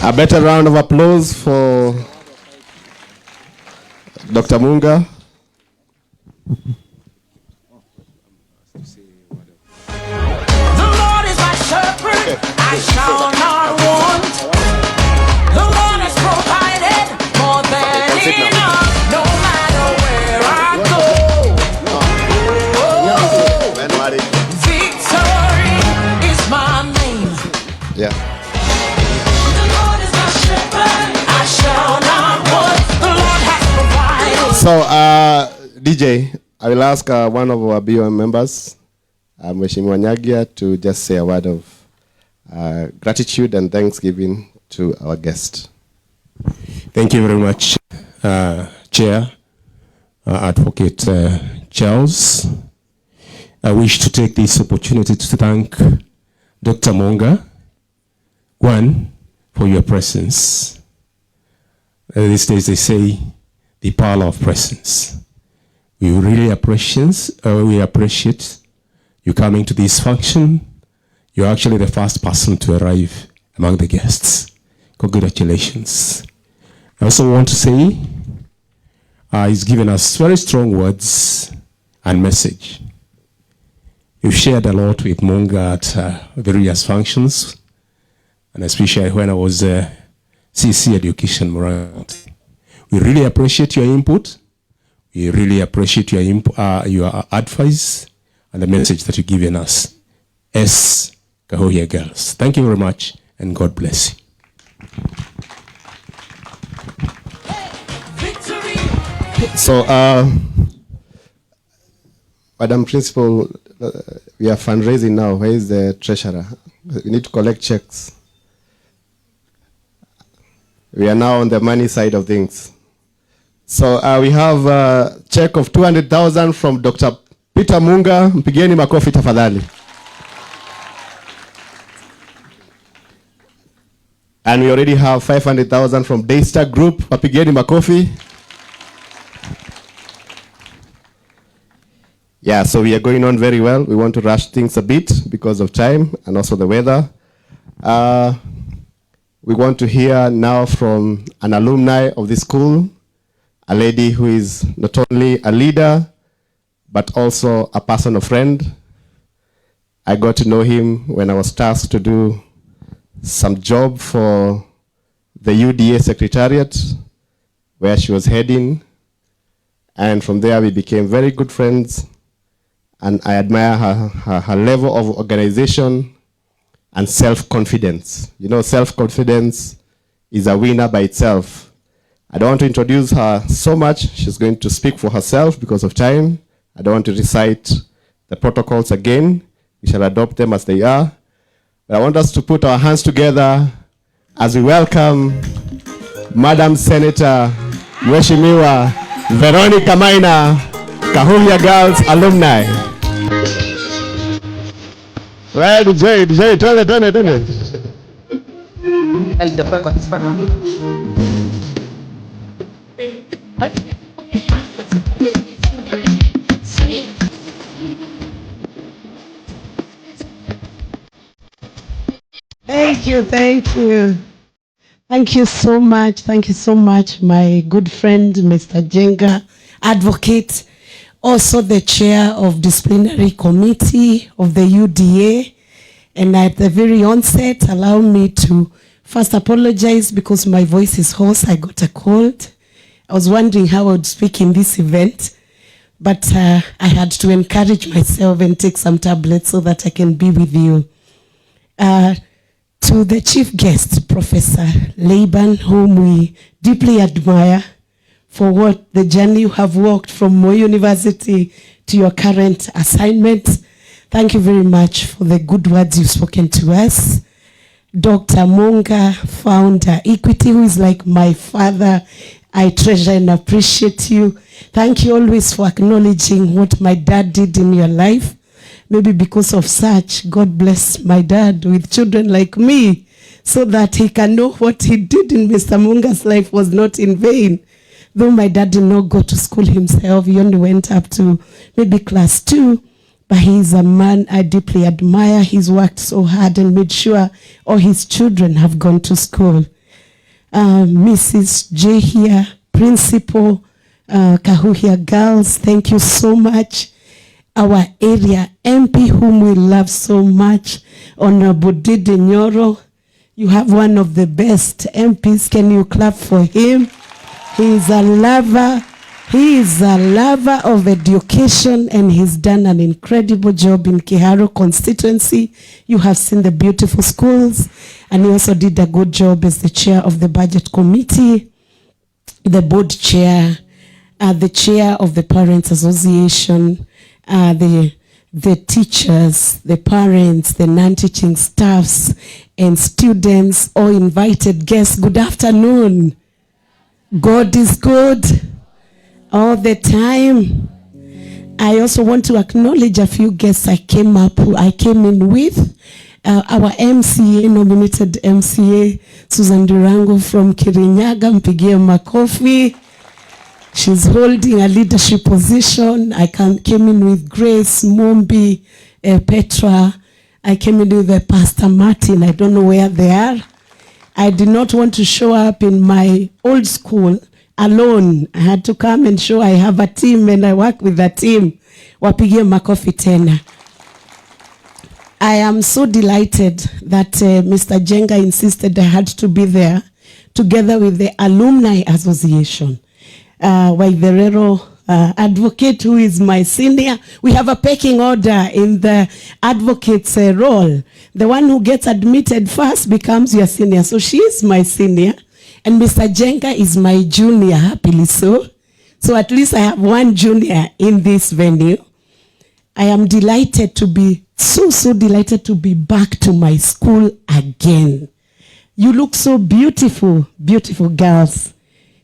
A better round of applause for Dr. Munga. The Lord is my shepherd, I shall not want. The Lord has provided more than enough, no matter where I go. Victory is my name. Yeah. The Lord is my shepherd, I shall not want. The Lord has provided. So, DJ, I will ask one of our BOM members, Mheshimiwa Nyagia, to just say a word of gratitude and thanksgiving to our guest. Thank you very much, Chair, Advocate Charles. I wish to take this opportunity to thank Dr. Munga, one, for your presence. These days they say the power of presence. We really appreciate you coming to this function. You're actually the first person to arrive among the guests. Congratulations. I also want to say he's given us very strong words and message. You've shared a lot with Munga at various functions, and especially when I was CC Education Murang'A. We really appreciate your input. We really appreciate your advice and the message that you've given us as Kahoya girls. Thank you very much, and God bless you. So, Madam Principal, we are fundraising now. Where is the treasurer? We need to collect checks. We are now on the money side of things. So we have a check of 200,000 from Dr. Peter Munga. Mpigeni makofi tafadhali. And we already have 500,000 from Daystar Group. Mpigeni makofi. Yeah, so we are going on very well. We want to rush things a bit because of time and also the weather. We want to hear now from an alumni of this school, a lady who is not only a leader, but also a personal friend. I got to know him when I was tasked to do some job for the UDA Secretariat, where she was heading. And from there, we became very good friends. And I admire her level of organization and self-confidence. You know, self-confidence is a winner by itself. I don't want to introduce her so much. She's going to speak for herself because of time. I don't want to recite the protocols again. We shall adopt them as they are. But I want us to put our hands together as we welcome Madam Senator Mheshimiwa Veronica Maina, Kahulia Girls alumni. Well, DJ, turn it. Thank you. Thank you so much, my good friend, Mr. Jenga, advocate, also the chair of disciplinary committee of the UDA. And at the very onset, allow me to first apologize because my voice is hoarse. I got a cold. I was wondering how I would speak in this event, but I had to encourage myself and take some tablets so that I can be with you. To the chief guest, Professor Laban, whom we deeply admire for what the journey you have walked from Moi University to your current assignment. Thank you very much for the good words you've spoken to us. Dr. Munga, founder, Equity, who is like my father. I treasure and appreciate you. Thank you always for acknowledging what my dad did in your life. Maybe because of such, God bless my dad with children like me so that he can know what he did in Mr. Munga's life was not in vain. Though my dad did not go to school himself, he only went up to maybe class 2. But he's a man I deeply admire. He's worked so hard and made sure all his children have gone to school. Mrs. J here, Principal, Kahuhia Girls, thank you so much. Our area MP, whom we love so much, Honorable Didi Nyoro. You have one of the best MPs. Can you clap for him? He is a lover. He is a lover of education, and he's done an incredible job in Kiharu constituency. You have seen the beautiful schools, and he also did a good job as the chair of the budget committee, the board chair, the chair of the Parents Association, the teachers, the parents, the non-teaching staffs, and students, all invited guests. Good afternoon. God is good all the time. I also want to acknowledge a few guests I came in with. Our MCA, nominated MCA, Susan Durango from Kirinyaga, mpigie makofi. She's holding a leadership position. I came in with Grace, Mombi, Petra. I came in with Pastor Martin. I don't know where they are. I did not want to show up in my old school alone. I had to come and show I have a team and I work with a team. Wapigie makofi tena. I am so delighted that Mr. Jenga insisted I had to be there together with the Alumni Association. Waiverero advocate, who is my senior. We have a pecking order in the advocate's role. The one who gets admitted first becomes your senior. So she is my senior, and Mr. Jenga is my junior, happily so. So at least I have one junior in this venue. I am delighted to be, so delighted to be back to my school again. You look so beautiful, beautiful girls.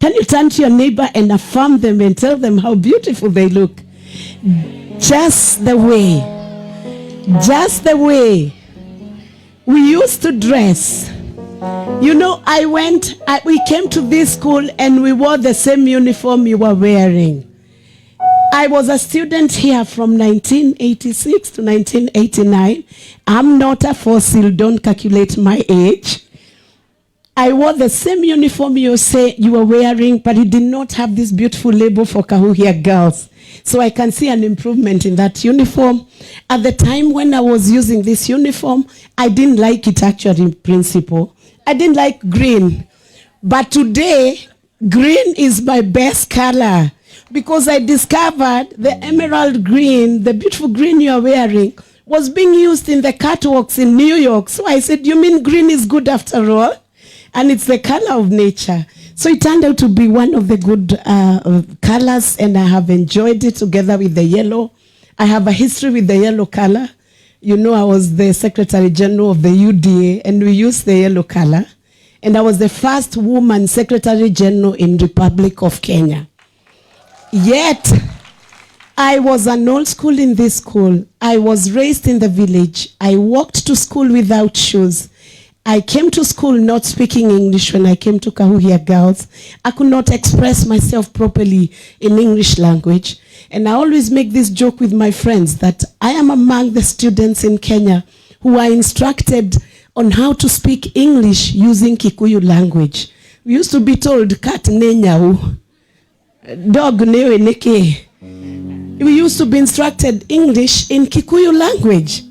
Can you turn to your neighbor and affirm them and tell them how beautiful they look? Just the way we used to dress. You know, we came to this school and we wore the same uniform you were wearing. I was a student here from 1986 to 1989. I'm not a fossil, don't calculate my age. I wore the same uniform you say you were wearing, but it did not have this beautiful label for Kahuhia Girls. So I can see an improvement in that uniform. At the time when I was using this uniform, I didn't like it actually in principle. I didn't like green. But today, green is my best color because I discovered the emerald green, the beautiful green you are wearing, was being used in the catwalks in New York. So I said, you mean green is good after all? And it's the color of nature. So it turned out to be one of the good colors, and I have enjoyed it together with the yellow. I have a history with the yellow color. You know, I was the Secretary General of the UDA, and we used the yellow color. And I was the first woman Secretary General in Republic of Kenya. Yet, I was an old school in this school. I was raised in the village. I walked to school without shoes. I came to school not speaking English when I came to Kahuhia Girls. I could not express myself properly in English language. And I always make this joke with my friends that I am among the students in Kenya who are instructed on how to speak English using Kikuyu language. We used to be told, cat nenyau, dog newe neke. We used to be instructed English in Kikuyu language.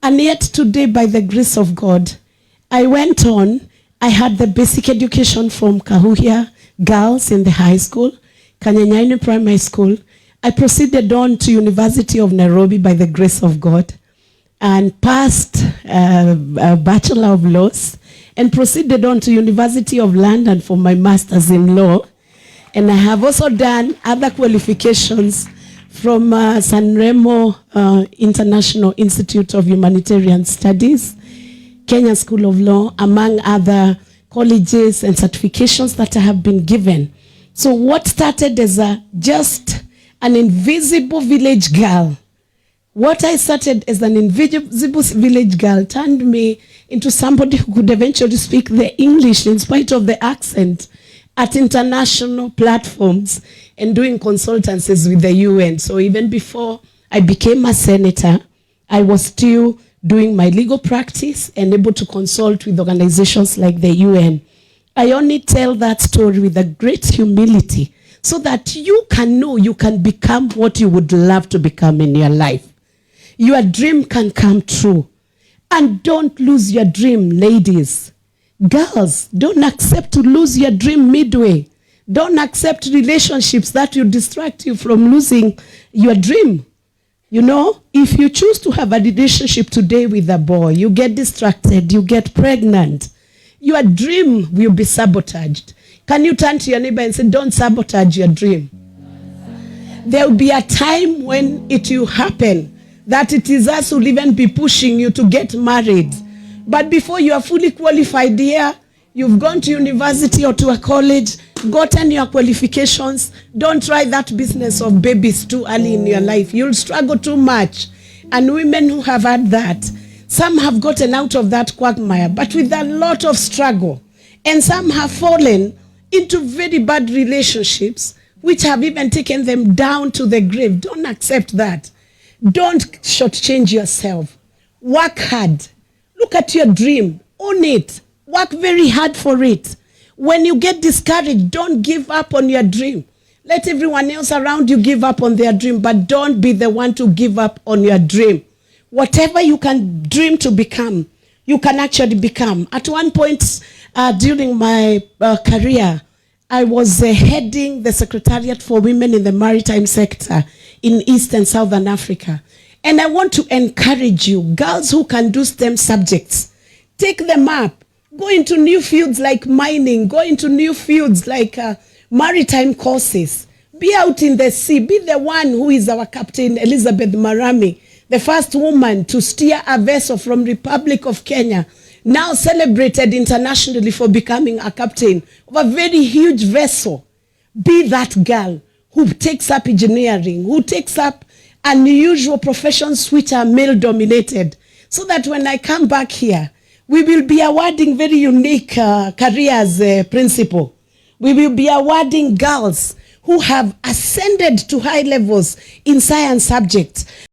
And yet today, by the grace of God, I went on. I had the basic education from Kahuhia Girls in the high school, Kanyanyaini Primary School. I proceeded on to University of Nairobi by the grace of God and passed a Bachelor of Laws and proceeded on to University of London for my Master's in Law. And I have also done other qualifications from San Remo International Institute of Humanitarian Studies, Kenya School of Law, among other colleges and certifications that I have been given. So what started as just an invisible village girl, what I started as an invisible village girl turned me into somebody who could eventually speak the English in spite of the accent at international platforms and doing consultancies with the UN. So even before I became a senator, I was still doing my legal practice and able to consult with organizations like the UN I only tell that story with a great humility so that you can know you can become what you would love to become in your life. Your dream can come true. And don't lose your dream, ladies. Girls, don't accept to lose your dream midway. Don't accept relationships that will distract you from losing your dream. You know, if you choose to have a relationship today with a boy, you get distracted, you get pregnant, your dream will be sabotaged. Can you turn to your neighbor and say, don't sabotage your dream? There will be a time when it will happen that it is us who will even be pushing you to get married. But before you are fully qualified here, you've gone to university or to a college, gotten your qualifications, don't try that business of babies too early in your life. You'll struggle too much. And women who have had that, some have gotten out of that quagmire, but with a lot of struggle. And some have fallen into very bad relationships, which have even taken them down to the grave. Don't accept that. Don't shortchange yourself. Work hard. Look at your dream. Own it. Work very hard for it. When you get discouraged, don't give up on your dream. Let everyone else around you give up on their dream, but don't be the one to give up on your dream. Whatever you can dream to become, you can actually become. At one point during my career, I was heading the Secretariat for Women in the Maritime Sector in East and Southern Africa. And I want to encourage you, girls who can do STEM subjects, take them up. Go into new fields like mining. Go into new fields like maritime courses. Be out in the sea. Be the one who is our captain, Elizabeth Marami, the first woman to steer a vessel from Republic of Kenya, now celebrated internationally for becoming a captain of a very huge vessel. Be that girl who takes up engineering, who takes up unusual professions which are male-dominated, so that when I come back here, we will be awarding very unique careers principle. We will be awarding girls who have ascended to high levels in science subjects.